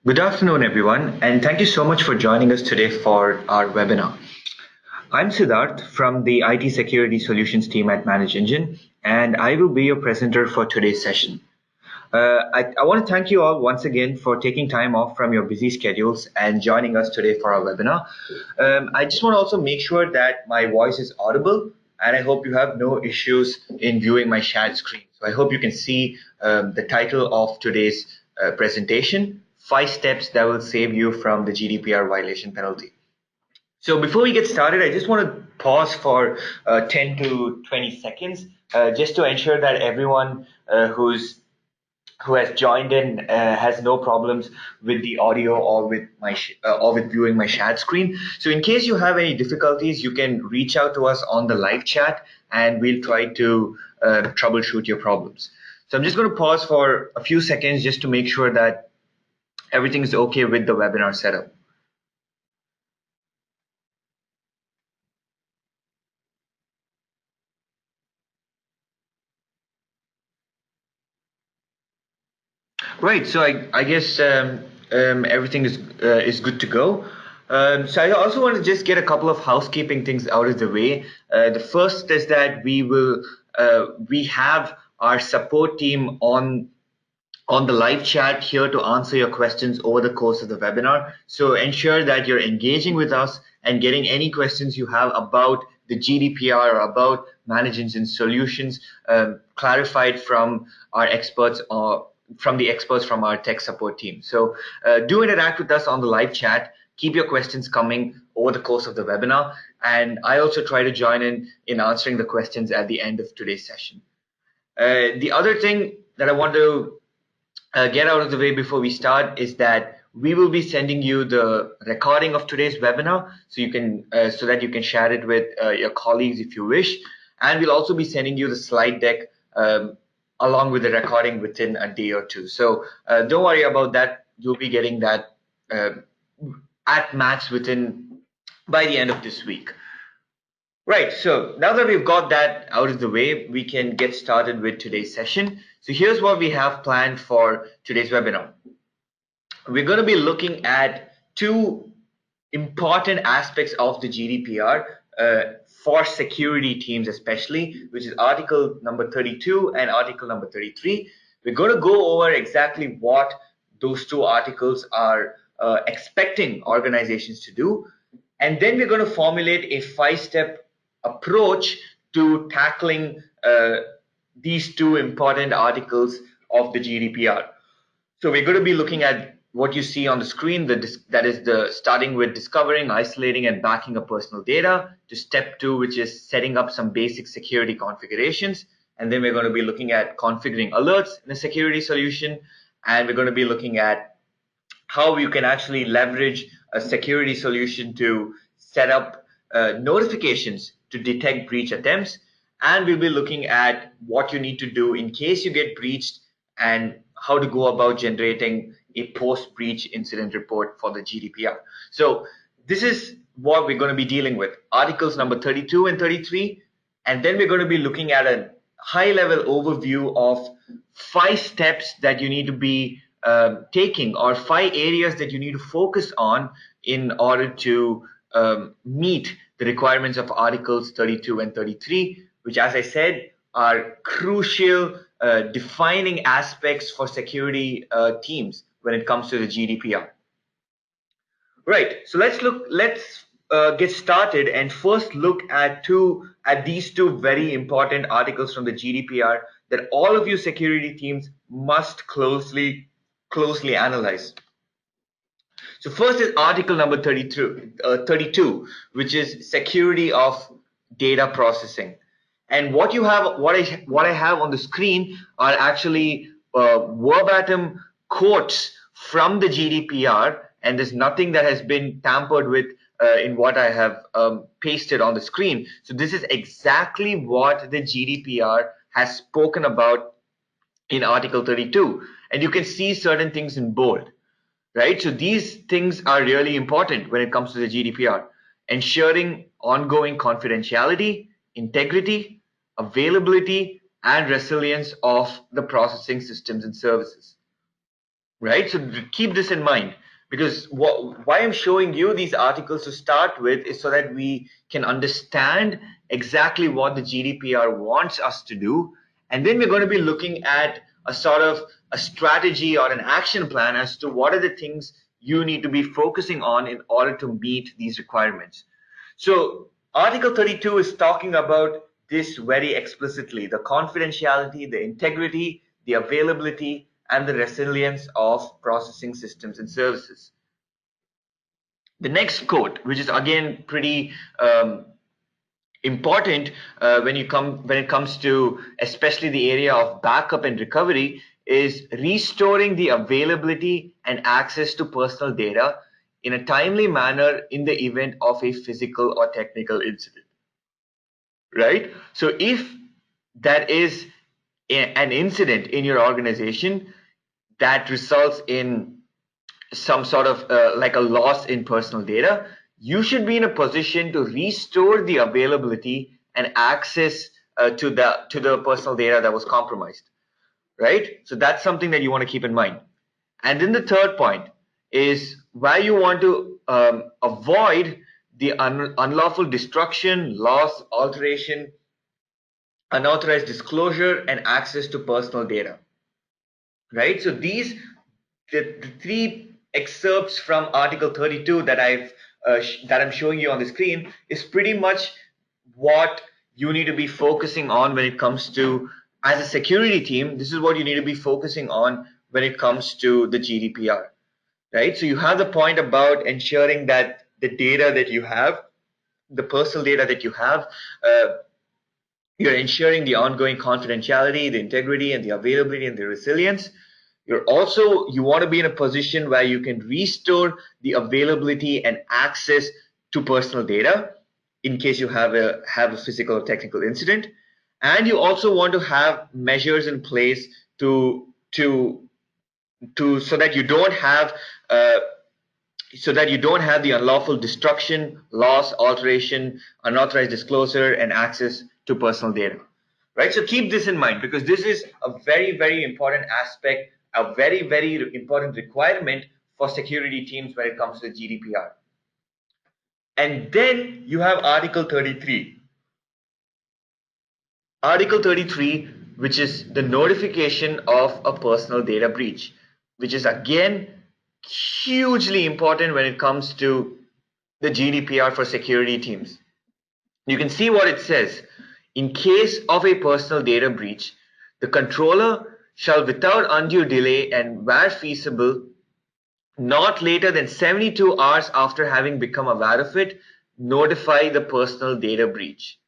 Good afternoon, everyone, and thank you so much for joining us today for our webinar. I'm Siddharth from the IT Security Solutions team at Manage Engine, and I will be your presenter for today's session. I want to thank you all once again for taking time off from your busy schedules and joining us today for our webinar. I just want to also make sure that my voice is audible, and I hope you have no issues in viewing my shared screen. So I hope you can see the title of today's presentation, 5 Steps That Will Save You from the GDPR Violation Penalty. So before we get started, I just want to pause for 10 to 20 seconds just to ensure that everyone who has joined in has no problems with the audio or with or with viewing my shared screen. So in case you have any difficulties, you can reach out to us on the live chat and we'll try to troubleshoot your problems. So I'm just going to pause for a few seconds just to make sure that everything is okay with the webinar setup. Right. So I guess everything is good to go. So I also want to just get a couple of housekeeping things out of the way. The first is that we have our support team on the live chat here to answer your questions over the course of the webinar. So ensure that you're engaging with us and getting any questions you have about the GDPR or about managing solutions clarified from our experts or from the experts from our tech support team. So do interact with us on the live chat. Keep your questions coming over the course of the webinar. And I also try to join in answering the questions at the end of today's session. The other thing that I want to get out of the way before we start is that we will be sending you the recording of today's webinar so that you can share it with your colleagues if you wish, and we'll also be sending you the slide deck along with the recording within a day or two. So don't worry about that. You'll be getting that at max within by the end of this week. Right, so now that we've got that out of the way, we can get started with today's session. So here's what we have planned for today's webinar. We're going to be looking at two important aspects of the GDPR for security teams especially, which is Article number 32 and Article number 33. We're going to go over exactly what those two articles are expecting organizations to do. And then we're going to formulate a 5-step approach to tackling these two important articles of the GDPR. So we're going to be looking at what you see on the screen, that is the starting with discovering, isolating, and backing up personal data, to step 2, which is setting up some basic security configurations. And then we're going to be looking at configuring alerts in a security solution. And we're going to be looking at how you can actually leverage a security solution to set up notifications to detect breach attempts. And we'll be looking at what you need to do in case you get breached and how to go about generating a post-breach incident report for the GDPR. So this is what we're going to be dealing with, Articles number 32 and 33. And then we're going to be looking at a high-level overview of 5 steps that you need to be taking, or 5 areas that you need to focus on in order to meet the requirements of Articles 32 and 33, which, as I said, are crucial defining aspects for security teams when it comes to the GDPR. Right. So let's get started and first look at these two very important articles from the GDPR that all of you security teams must closely analyze. So first is Article number 32, which is security of data processing. And what I have on the screen are actually verbatim quotes from the GDPR, and there's nothing that has been tampered with in what I have pasted on the screen. So this is exactly what the GDPR has spoken about in Article 32, and you can see certain things in bold. Right? So these things are really important when it comes to the GDPR, ensuring ongoing confidentiality, integrity, availability, and resilience of the processing systems and services. right? So keep this in mind, because why I'm showing you these articles to start with is so that we can understand exactly what the GDPR wants us to do. And then we're going to be looking at a sort of a strategy or an action plan as to what are the things you need to be focusing on in order to meet these requirements. So Article 32 is talking about this very explicitly: the confidentiality, the integrity, the availability, and the resilience of processing systems and services. The next quote, which is again pretty important when it comes to especially the area of backup and recovery, is restoring the availability and access to personal data in a timely manner in the event of a physical or technical incident. Right? So if that is an incident in your organization that results in some sort of like a loss in personal data, you should be in a position to restore the availability and access to the personal data that was compromised, right? So that's something that you want to keep in mind. And then the third point is why you want to avoid the unlawful destruction, loss, alteration, unauthorized disclosure, and access to personal data, right? So these the three excerpts from Article 32 that I'm showing you on the screen is pretty much what you need to be focusing on when it comes to, as a security team, this is what you need to be focusing on when it comes to the GDPR, right? So you have the point about ensuring that the data that you have, the personal data that you have, you're ensuring the ongoing confidentiality, the integrity, and the availability and the resilience. You want to be in a position where you can restore the availability and access to personal data in case you have a physical or technical incident. And you also want to have measures in place to so that you don't have the unlawful destruction, loss, alteration, unauthorized disclosure, and access to personal data. Right? So keep this in mind, because this is a very, very important aspect, a very, very important requirement for security teams when it comes to the GDPR. And then you have Article 33. Article 33, which is the notification of a personal data breach, which is again hugely important when it comes to the GDPR for security teams. You can see what it says. In case of a personal data breach, the controller shall, without undue delay and where feasible, not later than 72 hours after having become aware of it, notify the personal data breach.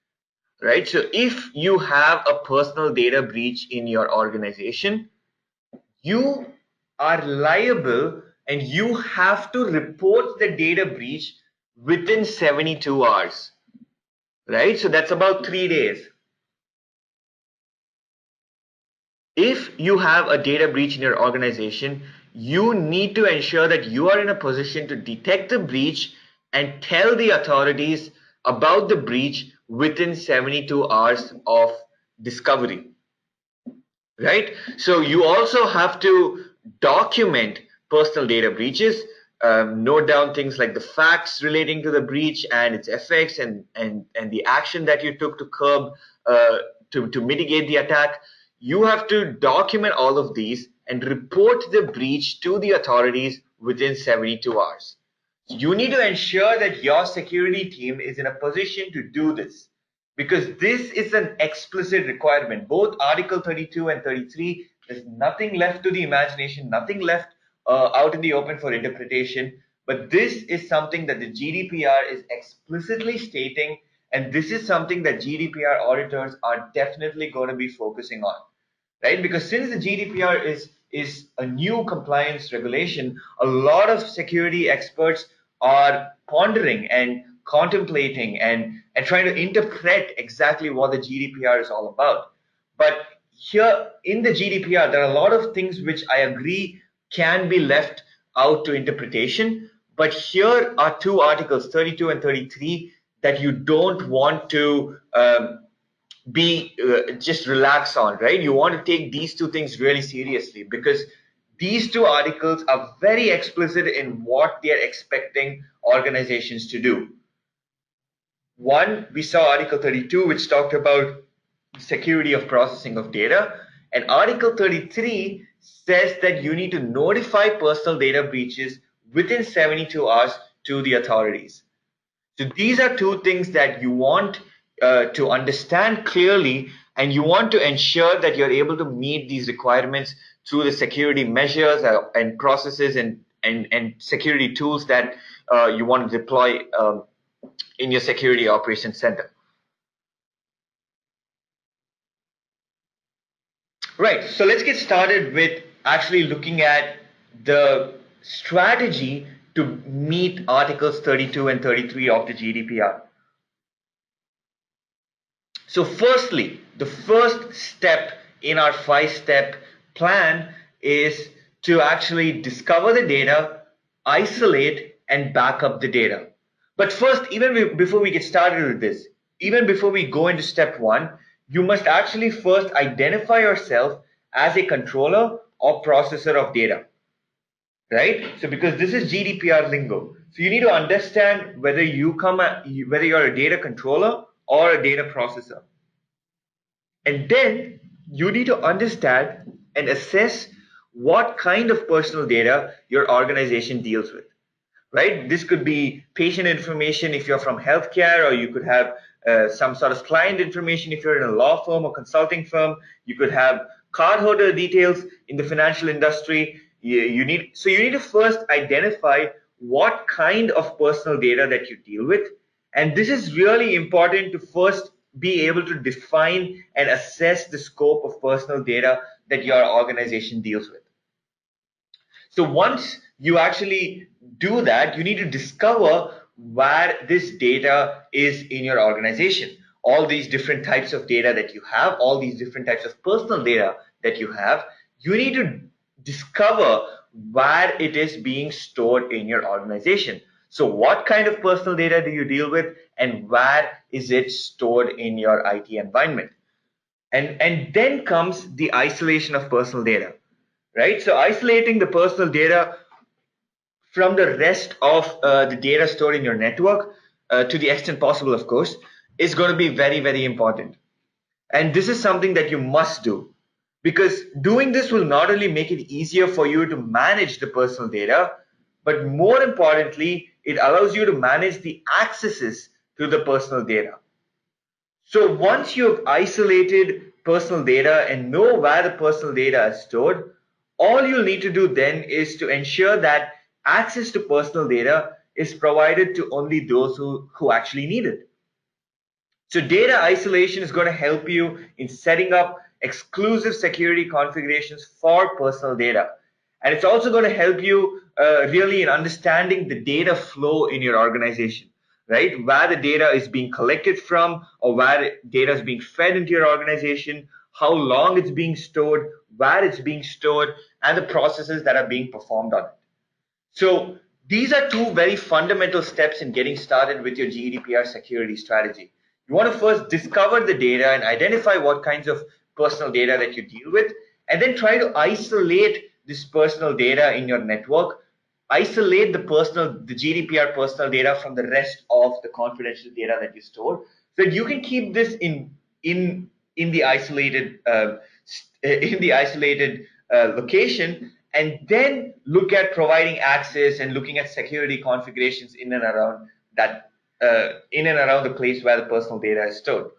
Right? So if you have a personal data breach in your organization, you are liable and you have to report the data breach within 72 hours. Right? So that's about 3 days. If you have a data breach in your organization, you need to ensure that you are in a position to detect the breach and tell the authorities about the breach within 72 hours of discovery. Right? So you also have to document personal data breaches, note down things like the facts relating to the breach and its effects, and the action that you took to curb to mitigate the attack. You have to document all of these and report the breach to the authorities within 72 hours. You need to ensure that your security team is in a position to do this, because this is an explicit requirement. Both Article 32 and 33, there's nothing left to the imagination, nothing left out in the open for interpretation. But this is something that the GDPR is explicitly stating, and this is something that GDPR auditors are definitely going to be focusing on, right? Because since the GDPR is a new compliance regulation, a lot of security experts are pondering and contemplating and trying to interpret exactly what the GDPR is all about. But here in the GDPR, there are a lot of things which I agree can be left out to interpretation. But here are two articles, 32 and 33, that you don't want to be just relax on, right? You want to take these two things really seriously, because these two articles are very explicit in what they are expecting organizations to do. One, we saw Article 32, which talked about security of processing of data, and Article 33 says that you need to notify personal data breaches within 72 hours to the authorities. So these are two things that you want to understand clearly, and you want to ensure that you're able to meet these requirements through the security measures and processes and security tools that you want to deploy in your security operations center. Right, so let's get started with actually looking at the strategy to meet Articles 32 and 33 of the GDPR. So firstly, the first step in our 5-step plan is to actually discover the data, isolate, and back up the data. But first, before we get started with this, even before we go into step 1, you must actually first identify yourself as a controller or processor of data, right? So because this is GDPR lingo, so you need to understand whether you're a data controller or a data processor. And then you need to understand and assess what kind of personal data your organization deals with, right? This could be patient information if you're from healthcare, or you could have some sort of client information if you're in a law firm or consulting firm. You could have cardholder details in the financial industry. You need to first identify what kind of personal data that you deal with. And this is really important to first be able to define and assess the scope of personal data that your organization deals with. So once you actually do that, you need to discover where this data is in your organization. All these different types of data that you have, all these different types of personal data that you have, you need to discover where it is being stored in your organization. So what kind of personal data do you deal with, and where is it stored in your IT environment? And then comes the isolation of personal data, right? So isolating the personal data from the rest of the data stored in your network, to the extent possible, of course, is going to be very, very important. And this is something that you must do, because doing this will not only make it easier for you to manage the personal data, but more importantly, it allows you to manage the accesses to the personal data. So once you have isolated personal data and know where the personal data is stored, all you'll need to do then is to ensure that access to personal data is provided to only those who actually need it. So data isolation is going to help you in setting up exclusive security configurations for personal data. And it's also going to help you really in understanding the data flow in your organization, right? Where the data is being collected from, or where data is being fed into your organization, how long it's being stored, where it's being stored, and the processes that are being performed on it. So these are two very fundamental steps in getting started with your GDPR security strategy. You want to first discover the data and identify what kinds of personal data that you deal with, and then try to isolate this personal data in your network, isolate the GDPR personal data from the rest of the confidential data that you store, so that you can keep this in the isolated location, and then look at providing access and looking at security configurations in and around the place where the personal data is stored.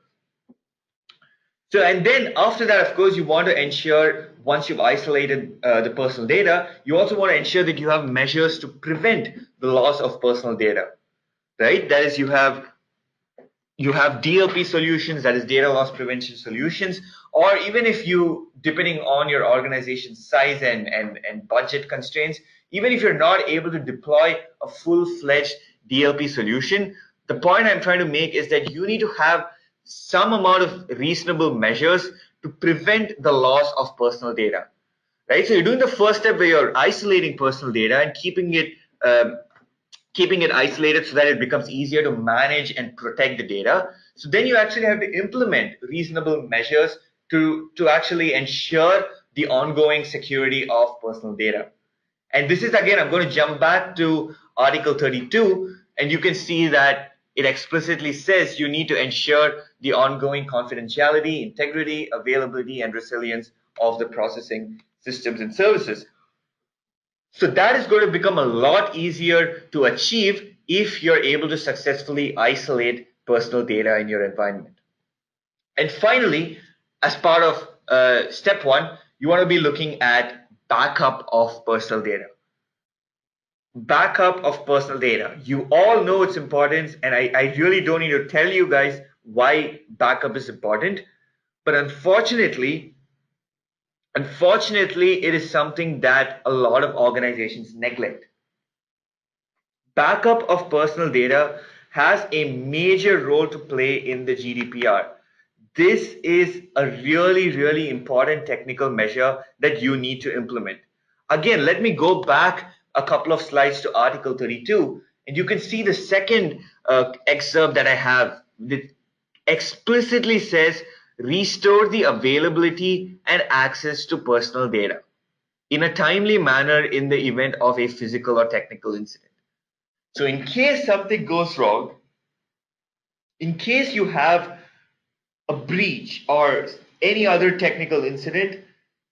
So, and then after that, of course, you want to ensure, once you've isolated the personal data, you also want to ensure that you have measures to prevent the loss of personal data, right? That is, you have DLP solutions, that is data loss prevention solutions, or even if you, depending on your organization's size and budget constraints, even if you're not able to deploy a full-fledged DLP solution, the point I'm trying to make is that you need to have some amount of reasonable measures to prevent the loss of personal data, right? So you're doing the first step where you're isolating personal data and keeping it isolated so that it becomes easier to manage and protect the data. So then you actually have to implement reasonable measures to actually ensure the ongoing security of personal data. And this is, again, I'm going to jump back to Article 32, and you can see that it explicitly says you need to ensure the ongoing confidentiality, integrity, availability, and resilience of the processing systems and services. So that is going to become a lot easier to achieve if you're able to successfully isolate personal data in your environment. And finally, as part of step one, you want to be looking at backup of personal data. Backup of personal data. You all know its importance, and I really don't need to tell you guys why backup is important. But unfortunately, it is something that a lot of organizations neglect. Backup of personal data has a major role to play in the GDPR. This is a really, really important technical measure that you need to implement. Again, let me go back a couple of slides to Article 32, and you can see the second excerpt that I have that explicitly says restore the availability and access to personal data in a timely manner in the event of a physical or technical incident. So in case something goes wrong, in case you have a breach or any other technical incident,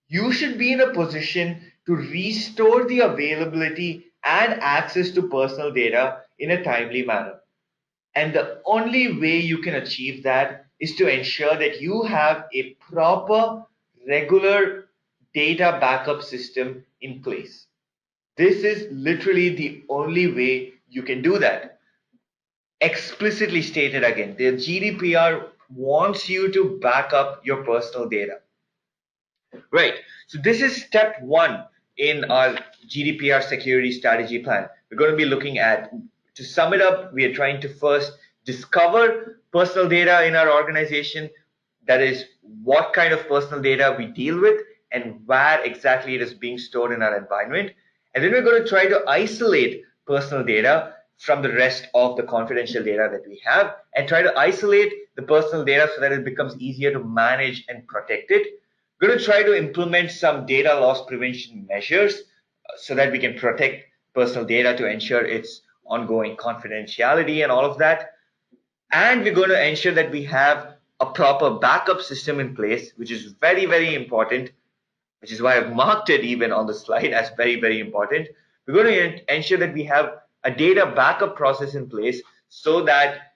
you should be in a position to restore the availability and access to personal data in a timely manner. And the only way you can achieve that is to ensure that you have a proper, regular data backup system in place. This is literally the only way you can do that. Explicitly stated again, the GDPR wants you to back up your personal data. Right. So this is step one in our GDPR security strategy plan. We're going to be looking at, to sum it up, we are trying to first discover personal data in our organization. That is, what kind of personal data we deal with and where exactly it is being stored in our environment. And then we're going to try to isolate personal data from the rest of the confidential data that we have and try to isolate the personal data so that it becomes easier to manage and protect it. We're going to try to implement some data loss prevention measures so that we can protect personal data to ensure its ongoing confidentiality and all of that. And we're going to ensure that we have a proper backup system in place, which is very, very important, which is why I've marked it even on the slide as very, very important. We're going to ensure that we have a data backup process in place so that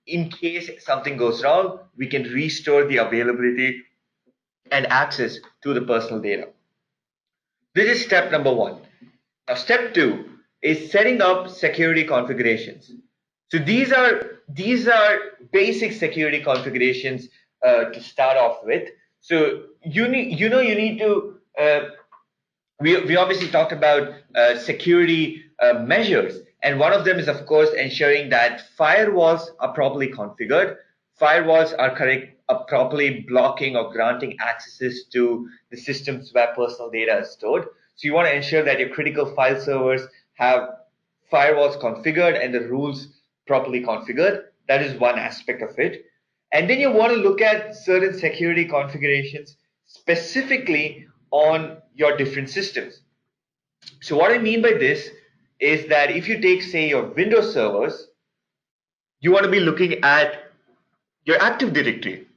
in case something goes wrong, we can restore the availability and access to the personal data. This is step number one. Now, step two is setting up security configurations. So these are basic security configurations to start off with. So you need to we obviously talked about security measures, and one of them is, of course, ensuring that firewalls are properly configured. Firewalls are properly blocking or granting accesses to the systems where personal data is stored. So you want to ensure that your critical file servers have firewalls configured and the rules properly configured. That is one aspect of it. And then you want to look at certain security configurations specifically on your different systems. So what I mean by this is that if you take, say, your Windows servers, you want to be looking at your Active Directory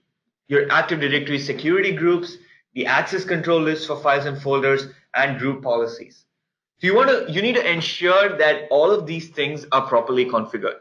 security groups, the access control list for files and folders, and group policies. So you need to ensure that all of these things are properly configured,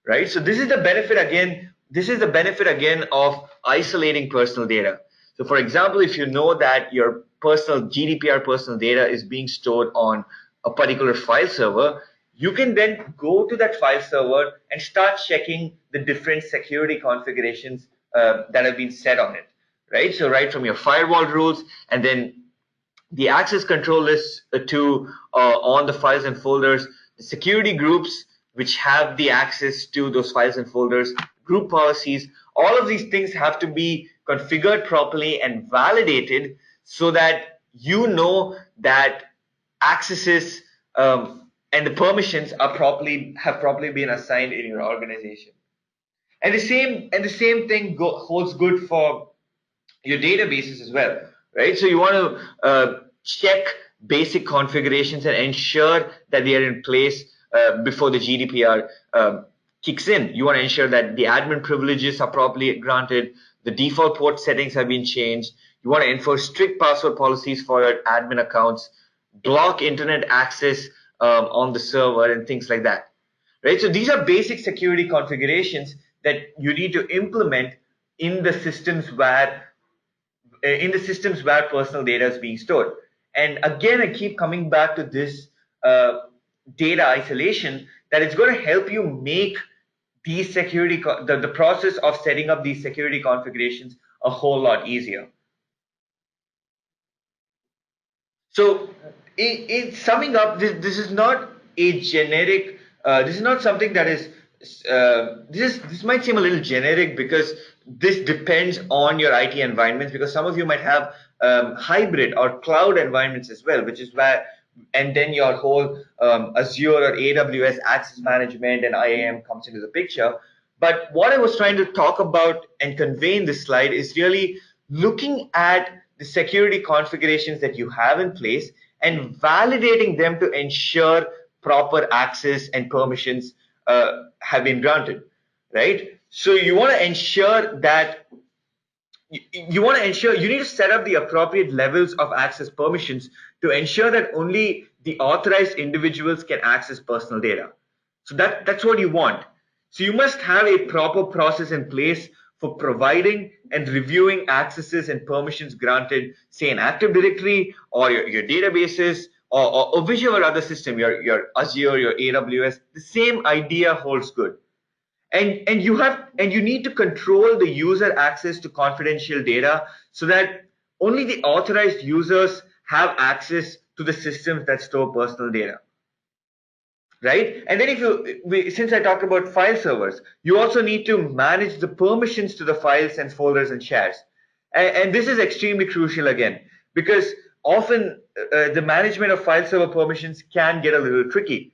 right? So this is the benefit again. This is the benefit again of isolating personal data. So for example, if you know that your personal GDPR personal data is being stored on a particular file server, you can then go to that file server and start checking the different security configurations that have been set on it, right? So right from your firewall rules and then the access control lists to on the files and folders, the security groups which have the access to those files and folders, group policies, all of these things have to be configured properly and validated so that you know that accesses and the permissions have properly been assigned in your organization. And the same thing holds good for your databases as well, right? So you want to check basic configurations and ensure that they are in place before the GDPR kicks in. You want to ensure that the admin privileges are properly granted, the default port settings have been changed. You want to enforce strict password policies for your admin accounts, block internet access on the server, and things like that, right? So these are basic security configurations that you need to implement in the systems where personal data is being stored. And again, I keep coming back to this uh, data isolation, that it's going to help you make these the process of setting up these security configurations a whole lot easier. So, in summing up, this is not a generic. This is not something that is. This might seem a little generic because this depends on your IT environments. Because some of you might have hybrid or cloud environments as well, which is where, and then your whole Azure or AWS access management and IAM comes into the picture. But what I was trying to talk about and convey in this slide is really looking at the security configurations that you have in place and validating them to ensure proper access and permissions have been granted, right? So you want to ensure that you need to set up the appropriate levels of access permissions to ensure that only the authorized individuals can access personal data. So that's what you want. So you must have a proper process in place for providing and reviewing accesses and permissions granted, say in Active Directory or your databases, or whichever other system, your Azure, your AWS. The same idea holds good. And you need to control the user access to confidential data so that only the authorized users have access to the systems that store personal data, right? And then since I talked about file servers, you also need to manage the permissions to the files and folders and shares. And this is extremely crucial again, because often the management of file server permissions can get a little tricky.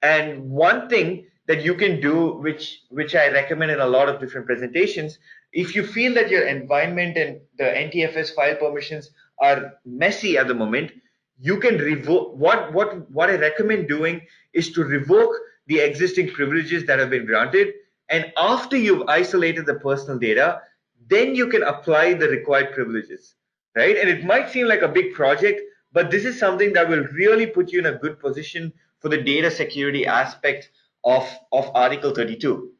And one thing that you can do, which I recommend in a lot of different presentations, if you feel that your environment and the NTFS file permissions are messy at the moment, you can revoke. What I recommend doing is to revoke the existing privileges that have been granted, and after you've isolated the personal data, then you can apply the required privileges, right? And it might seem like a big project, but this is something that will really put you in a good position for the data security aspect of Article 32,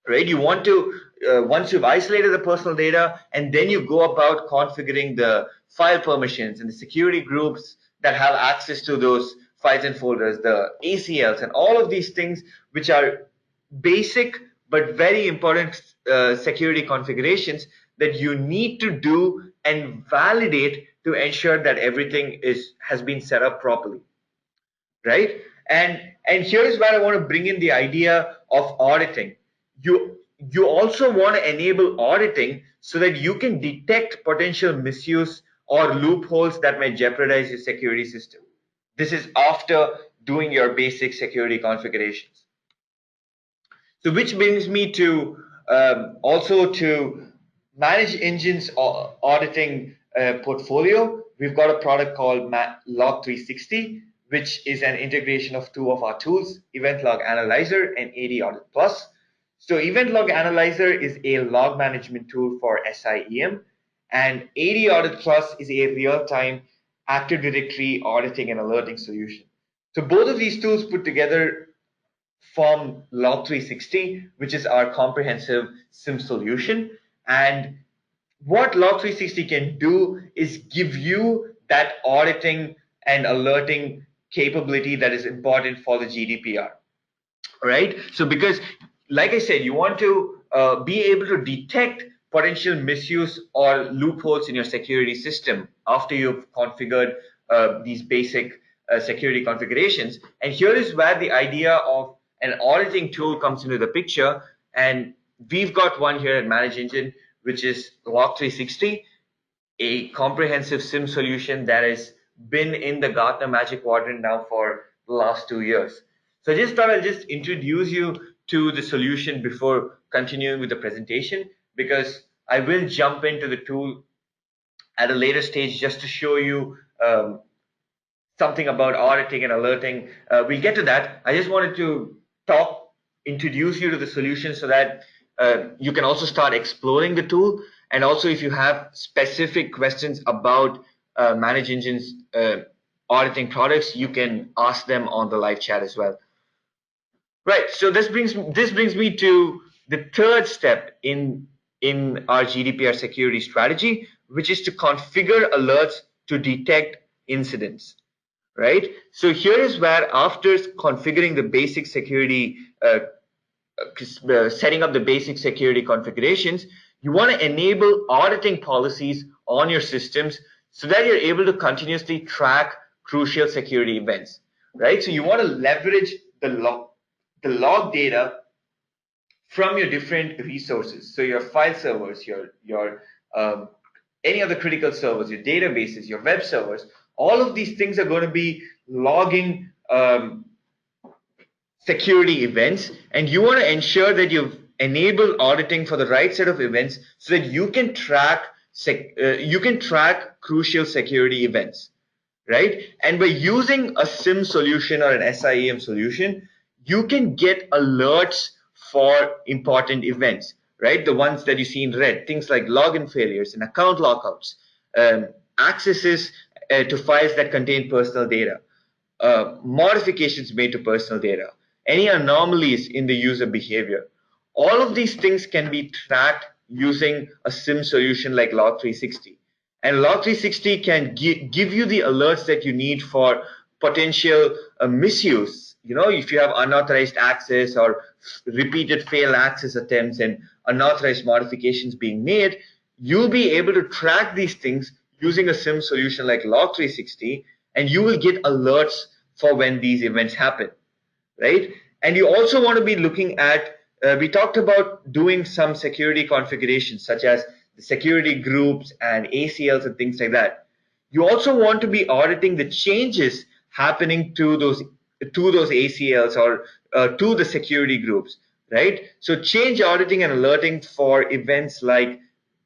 right? You want to, once you've isolated the personal data, and then you go about configuring the file permissions and the security groups that have access to those files and folders, the ACLs, and all of these things, which are basic but very important security configurations that you need to do and validate to ensure that everything has been set up properly, right? And here is where I want to bring in the idea of auditing. You also want to enable auditing so that you can detect potential misuse or loopholes that may jeopardize your security system. This is after doing your basic security configurations. So which brings me to also to manage engines auditing portfolio. We've got a product called MacLock 360, which is an integration of two of our tools, Event Log Analyzer and AD Audit Plus. So Event Log Analyzer is a log management tool for SIEM, and AD Audit Plus is a real-time Active Directory auditing and alerting solution. So both of these tools put together form Log 360, which is our comprehensive SIM solution. And what Log 360 can do is give you that auditing and alerting capability that is important for the GDPR, right? So because, like I said, you want to be able to detect potential misuse or loopholes in your security system after you've configured these basic security configurations. And here is where the idea of an auditing tool comes into the picture. And we've got one here at Manage Engine, which is Log 360, a comprehensive SIM solution that has been in the Gartner Magic Quadrant now for the last 2 years. So I just thought I'll just introduce you to the solution before continuing with the presentation, because I will jump into the tool at a later stage just to show you something about auditing and alerting. We'll get to that. I just wanted to introduce you to the solution so that you can also start exploring the tool. And also, if you have specific questions about Manage Engine's auditing products, you can ask them on the live chat as well. Right. So this brings me to the third step in our GDPR security strategy, which is to configure alerts to detect incidents. Right. So here is where, after configuring the basic security, setting up the basic security configurations, you want to enable auditing policies on your systems so that you're able to continuously track crucial security events. Right. So you want to leverage the log data from your different resources. So your file servers, your any of the critical servers, your databases, your web servers, all of these things are going to be logging security events, and you want to ensure that you've enabled auditing for the right set of events so that you can track crucial security events, right? And by using a SIM solution or an SIEM solution, you can get alerts for important events, right? The ones that you see in red, things like login failures and account lockouts, accesses to files that contain personal data, modifications made to personal data, any anomalies in the user behavior. All of these things can be tracked using a SIM solution like Log360. And Log360 can give you the alerts that you need for potential misuse. You know, if you have unauthorized access or repeated failed access attempts and unauthorized modifications being made, you'll be able to track these things using a SIM solution like Log360, and you will get alerts for when these events happen, right? And you also want to be looking at, we talked about doing some security configurations such as the security groups and ACLs and things like that. You also want to be auditing the changes happening to those ACLs or to the security groups, right? So change auditing and alerting for events like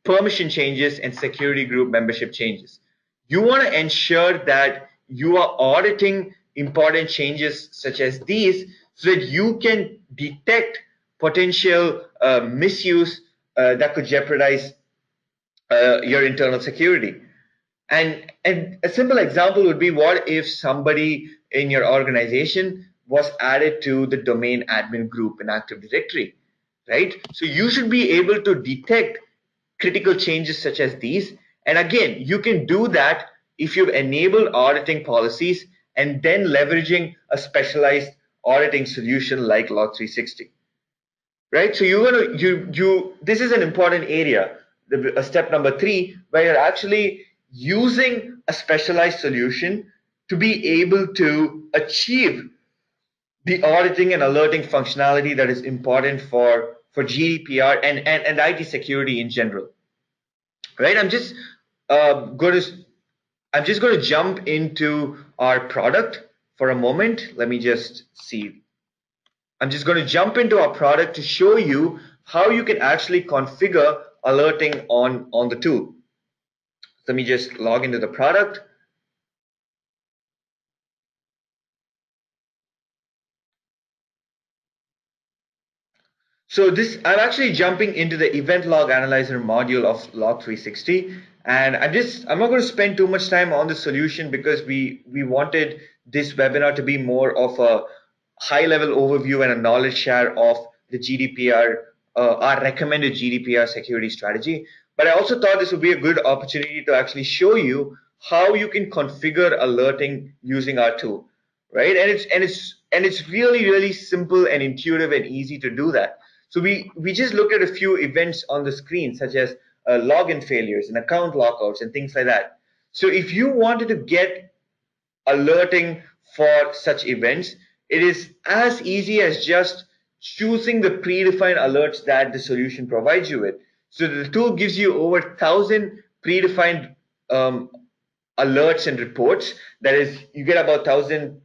permission changes and security group membership changes. You want to ensure that you are auditing important changes such as these so that you can detect potential misuse that could jeopardize your internal security. And a simple example would be, what if somebody in your organization was added to the domain admin group in Active Directory, right? So you should be able to detect critical changes such as these. And again, you can do that if you've enabled auditing policies and then leveraging a specialized auditing solution like Log360. Right? So this is an important area, step number 3, where you're actually using a specialized solution to be able to achieve the auditing and alerting functionality that is important for GDPR and IT security in general. Right? I'm just going to jump into our product for a moment. Let me just see. I'm just going to jump into our product to show you how you can actually configure alerting on the tool. Let me just log into the product. So I'm actually jumping into the event log analyzer module of Log360, and I'm not going to spend too much time on the solution because we wanted this webinar to be more of a high-level overview and a knowledge share of the GDPR, our recommended GDPR security strategy. But I also thought this would be a good opportunity to actually show you how you can configure alerting using our tool, right? And it's really simple and intuitive and easy to do that. So we just looked at a few events on the screen, such as login failures and account lockouts and things like that. So if you wanted to get alerting for such events, it is as easy as just choosing the predefined alerts that the solution provides you with. So the tool gives you over 1,000 predefined alerts and reports. That is, you get about 1,000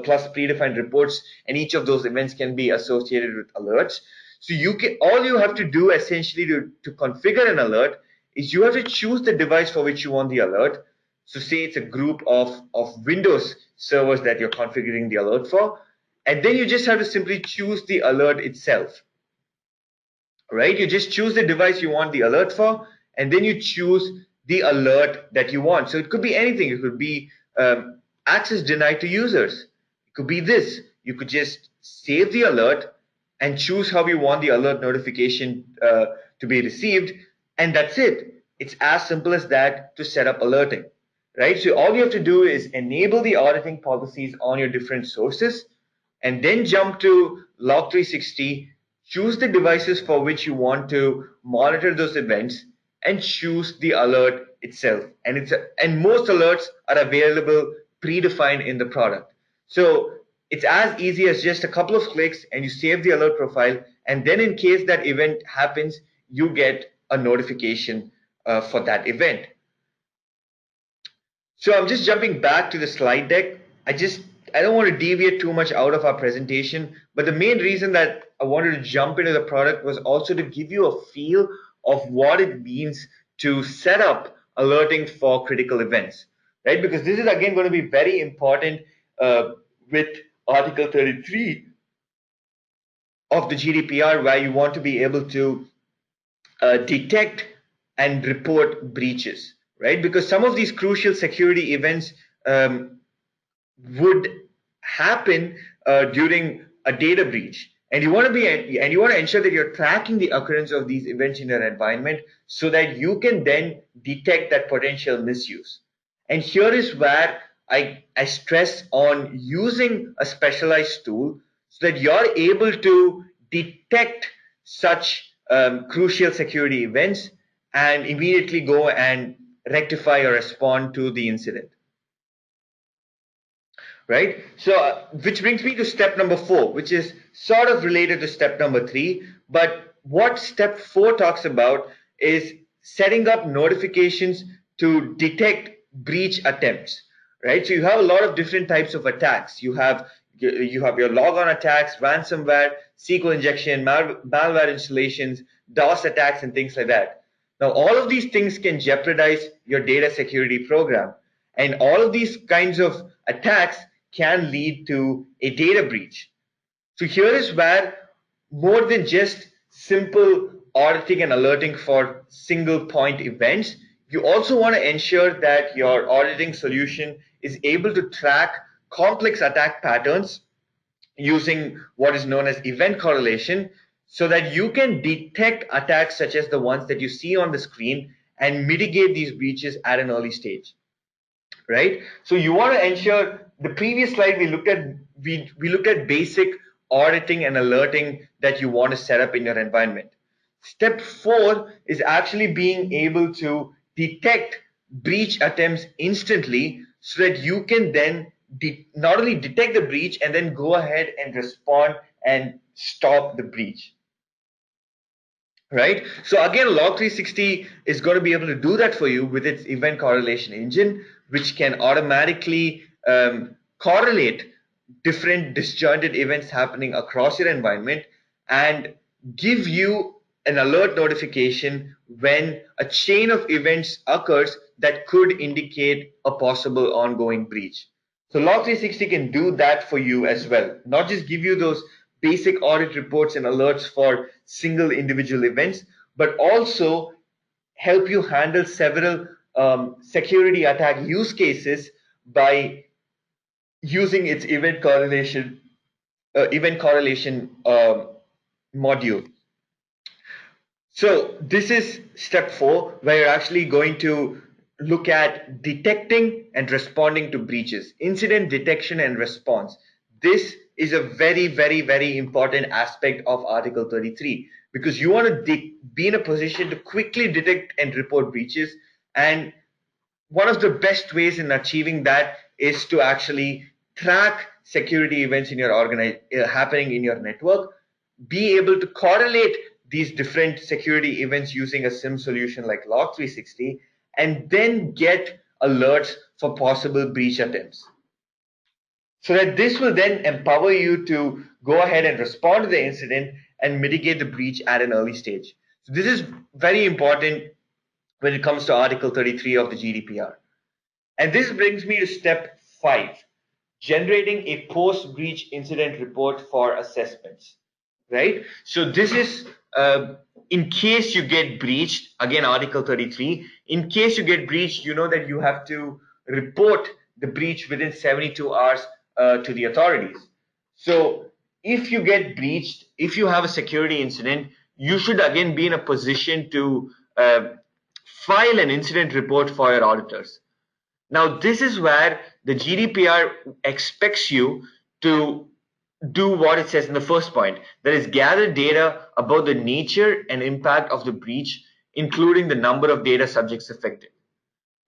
plus predefined reports, and each of those events can be associated with alerts. So all you have to do essentially to configure an alert is you have to choose the device for which you want the alert. So say it's a group of Windows servers that you're configuring the alert for, and then you just have to simply choose the alert itself, right? You just choose the device you want the alert for, and then you choose the alert that you want. So it could be anything. It could be access denied to users. It could be this. You could just save the alert and choose how you want the alert notification to be received, and that's it. It's as simple as that to set up alerting, right? So all you have to do is enable the auditing policies on your different sources, and then jump to Log 360, choose the devices for which you want to monitor those events, and choose the alert itself. And most alerts are available predefined in the product. So it's as easy as just a couple of clicks and you save the alert profile, and then in case that event happens, you get a notification for that event. So I'm just jumping back to the slide deck. I don't want to deviate too much out of our presentation, but the main reason that I wanted to jump into the product was also to give you a feel of what it means to set up alerting for critical events, right? Because this is again going to be very important with Article 33 of the GDPR, where you want to be able to detect and report breaches, right? Because some of these crucial security events would happen during a data breach, and you want to ensure that you're tracking the occurrence of these events in your environment so that you can then detect that potential misuse. And here is where I stress on using a specialized tool so that you're able to detect such crucial security events and immediately go and rectify or respond to the incident. Right? So, which brings me to step number 4, which is sort of related to step number 3. But what step 4 talks about is setting up notifications to detect breach attempts. Right? So you have a lot of different types of attacks. You have your logon attacks, ransomware, SQL injection, malware installations, DOS attacks, and things like that. Now, all of these things can jeopardize your data security program. And all of these kinds of attacks can lead to a data breach. So here is where more than just simple auditing and alerting for single point events, you also want to ensure that your auditing solution is able to track complex attack patterns using what is known as event correlation, so that you can detect attacks such as the ones that you see on the screen and mitigate these breaches at an early stage. Right? So you want to ensure, the previous slide we looked at basic auditing and alerting that you want to set up in your environment. Step 4 is actually being able to detect breach attempts instantly so that you can then not only detect the breach and then go ahead and respond and stop the breach. Right? So again, Log 360 is going to be able to do that for you with its event correlation engine, which can automatically correlate different disjointed events happening across your environment and give you an alert notification when a chain of events occurs that could indicate a possible ongoing breach. So Log 360 can do that for you as well, not just give you those basic audit reports and alerts for single individual events, but also help you handle several security attack use cases by using its event correlation module. So this is step 4, where you're actually going to look at detecting and responding to breaches, incident detection and response. This is a very, very, very important aspect of Article 33, because you want to be in a position to quickly detect and report breaches. And one of the best ways in achieving that is to actually track security events in your happening in your network, be able to correlate these different security events using a SIM solution like Log 360, and then get alerts for possible breach attempts. So that this will then empower you to go ahead and respond to the incident and mitigate the breach at an early stage. So this is very important when it comes to Article 33 of the GDPR. And this brings me to step 5, generating a post-breach incident report for assessments, right? So this is in case you get breached, again, Article 33, in case you get breached, you know that you have to report the breach within 72 hours to the authorities. So if you get breached, if you have a security incident, you should again be in a position to file an incident report for your auditors. Now, this is where the GDPR expects you to do what it says in the first point, that is, gather data about the nature and impact of the breach, including the number of data subjects affected.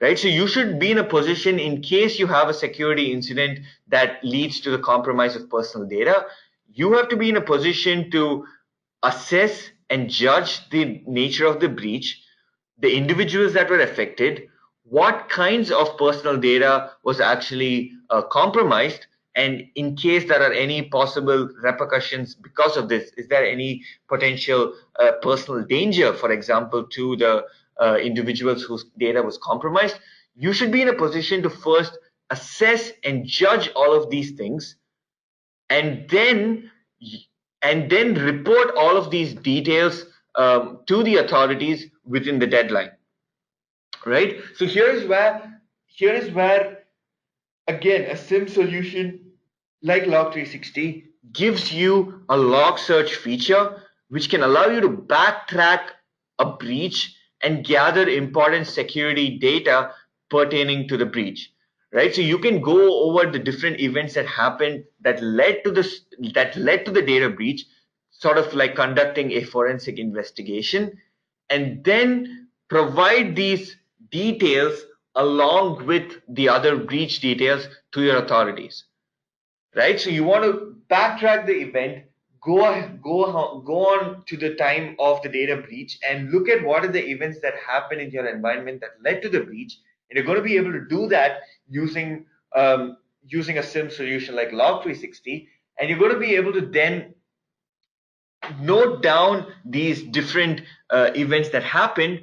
Right? So you should be in a position, in case you have a security incident that leads to the compromise of personal data, you have to be in a position to assess and judge the nature of the breach, the individuals that were affected, what kinds of personal data was actually compromised, and in case there are any possible repercussions because of this, is there any potential personal danger, for example, to the individuals whose data was compromised. You should be in a position to first assess and judge all of these things, and then report all of these details to the authorities within the deadline, right? So here is where again a SIM solution like Log 360 gives you a log search feature which can allow you to backtrack a breach and gather important security data pertaining to the breach, right? So you can go over the different events that happened that led to the data breach, sort of like conducting a forensic investigation, and then provide these details along with the other breach details to your authorities, right? So you want to backtrack the event, go on to the time of the data breach and look at what are the events that happened in your environment that led to the breach, and you're going to be able to do that using using a SIM solution like Log 360, and you're going to be able to then note down these different events that happen,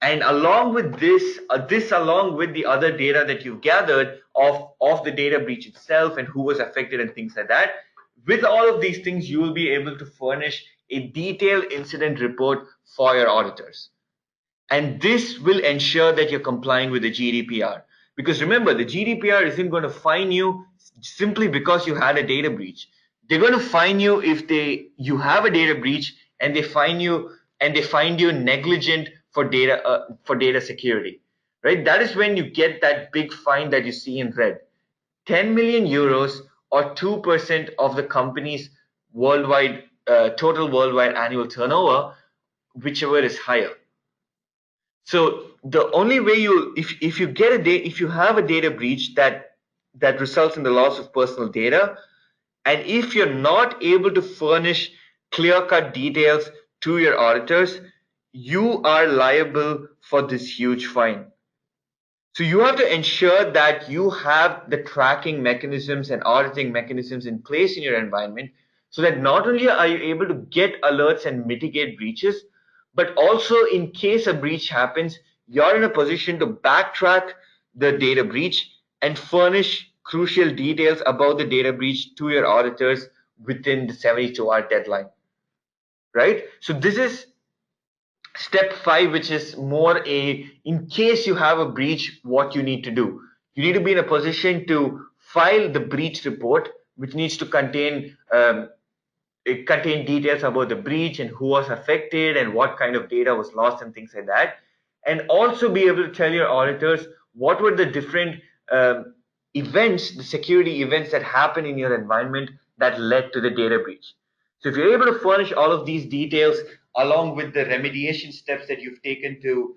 and along with this along with the other data that you've gathered of the data breach itself and who was affected and things like that, with all of these things you will be able to furnish a detailed incident report for your auditors. And this will ensure that you're complying with the GDPR. Because remember, the GDPR isn't going to fine you simply because you had a data breach. They're going to fine you if you have a data breach and they find you negligent for data security. Right? That is when you get that big fine that you see in red. 10 million euros or 2% of the company's worldwide total worldwide annual turnover, whichever is higher. So the only way if you have a data breach that results in the loss of personal data, and if you're not able to furnish clear-cut details to your auditors, you are liable for this huge fine. So you have to ensure that you have the tracking mechanisms and auditing mechanisms in place in your environment, so that not only are you able to get alerts and mitigate breaches, but also in case a breach happens, you're in a position to backtrack the data breach and furnish crucial details about the data breach to your auditors within the 72-hour deadline, right? So this is step 5, which is more in case you have a breach, what you need to do. You need to be in a position to file the breach report, which needs to contain details about the breach and who was affected and what kind of data was lost and things like that. And also be able to tell your auditors what were the different events, the security events that happened in your environment that led to the data breach. So if you're able to furnish all of these details along with the remediation steps that you've taken to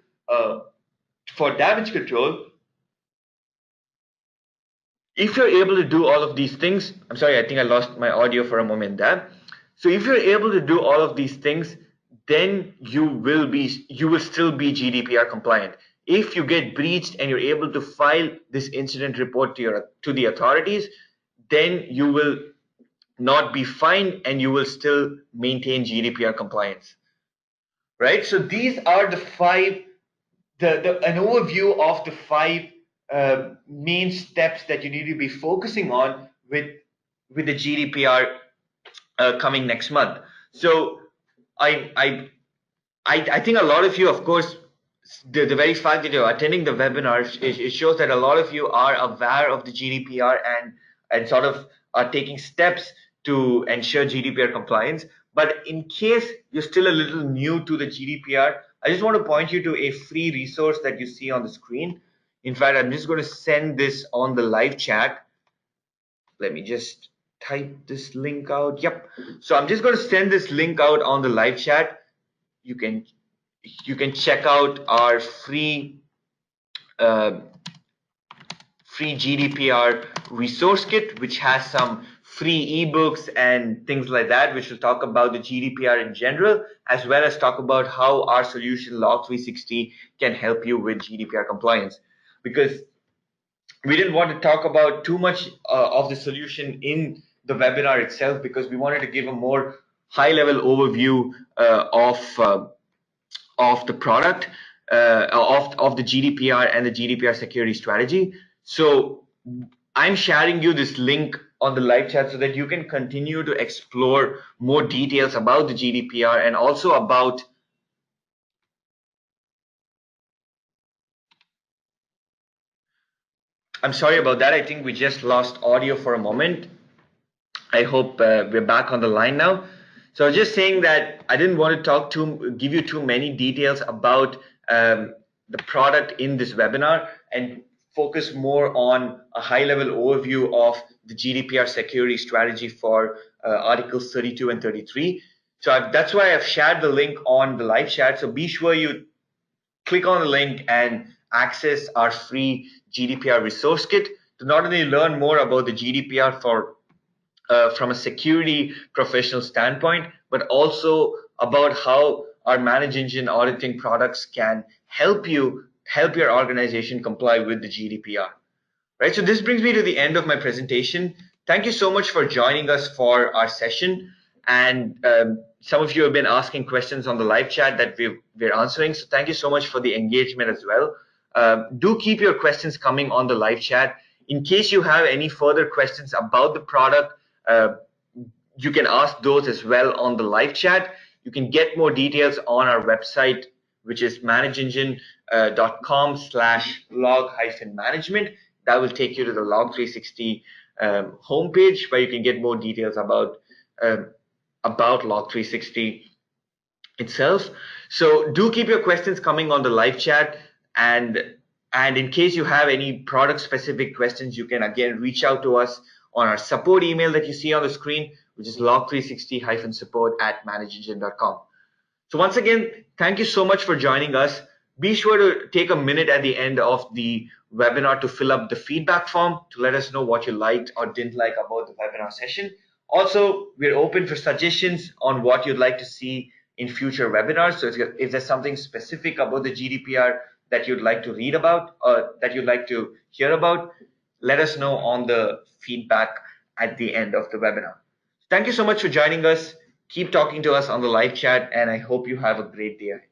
for damage control, if you're able to do all of these things, I'm sorry, I think I lost my audio for a moment there. So if you're able to do all of these things, then you will still be GDPR compliant. If you get breached and you're able to file this incident report to the authorities, then you will not be fined and you will still maintain GDPR compliance. Right? So these are the an overview of the five main steps that you need to be focusing on with the GDPR coming next month. So I I I think a lot of you, of course, the very fact that you're attending the webinar, it shows that a lot of you are aware of the GDPR and sort of are taking steps to ensure GDPR compliance. But in case you're still a little new to the GDPR, I just want to point you to a free resource that you see on the screen. In fact, I'm just going to send this on the live chat. Let me just type this link out. Yep. So I'm just going to send this link out on the live chat. You can check out our free uh, free GDPR resource kit, which has some free ebooks and things like that, which will talk about the GDPR in general, as well as talk about how our solution Log 360 can help you with GDPR compliance. Because we didn't want to talk about too much of the solution in the webinar itself, because we wanted to give a more high-level overview of the product, of the GDPR and the GDPR security strategy. So I'm sharing you this link on the live chat so that you can continue to explore more details about the GDPR and also about I'm sorry about that. I think we just lost audio for a moment. I hope we're back on the line now. So I was just saying that I didn't want to give you too many details about the product in this webinar and focus more on a high-level overview of the GDPR security strategy for Articles 32 and 33. So that's why I've shared the link on the live chat. So be sure you click on the link and access our free GDPR resource kit to not only learn more about the GDPR from a security professional standpoint, but also about how our Manage Engine auditing products can help your organization comply with the GDPR. Right. So this brings me to the end of my presentation. Thank you so much for joining us for our session. And some of you have been asking questions on the live chat that we're answering. So thank you so much for the engagement as well. Do keep your questions coming on the live chat. In case you have any further questions about the product, uh, you can ask those as well on the live chat. You can get more details on our website, which is manageengine.com/log-management. That will take you to the Log 360 homepage where you can get more details about Log 360 itself. So do keep your questions coming on the live chat, and in case you have any product specific questions, you can again reach out to us on our support email that you see on the screen, which is log360-support@manageengine.com. So once again, thank you so much for joining us. Be sure to take a minute at the end of the webinar to fill up the feedback form to let us know what you liked or didn't like about the webinar session. Also, we're open for suggestions on what you'd like to see in future webinars. So if there's something specific about the GDPR that you'd like to read about or that you'd like to hear about, let us know on the feedback at the end of the webinar. Thank you so much for joining us. Keep talking to us on the live chat, and I hope you have a great day ahead.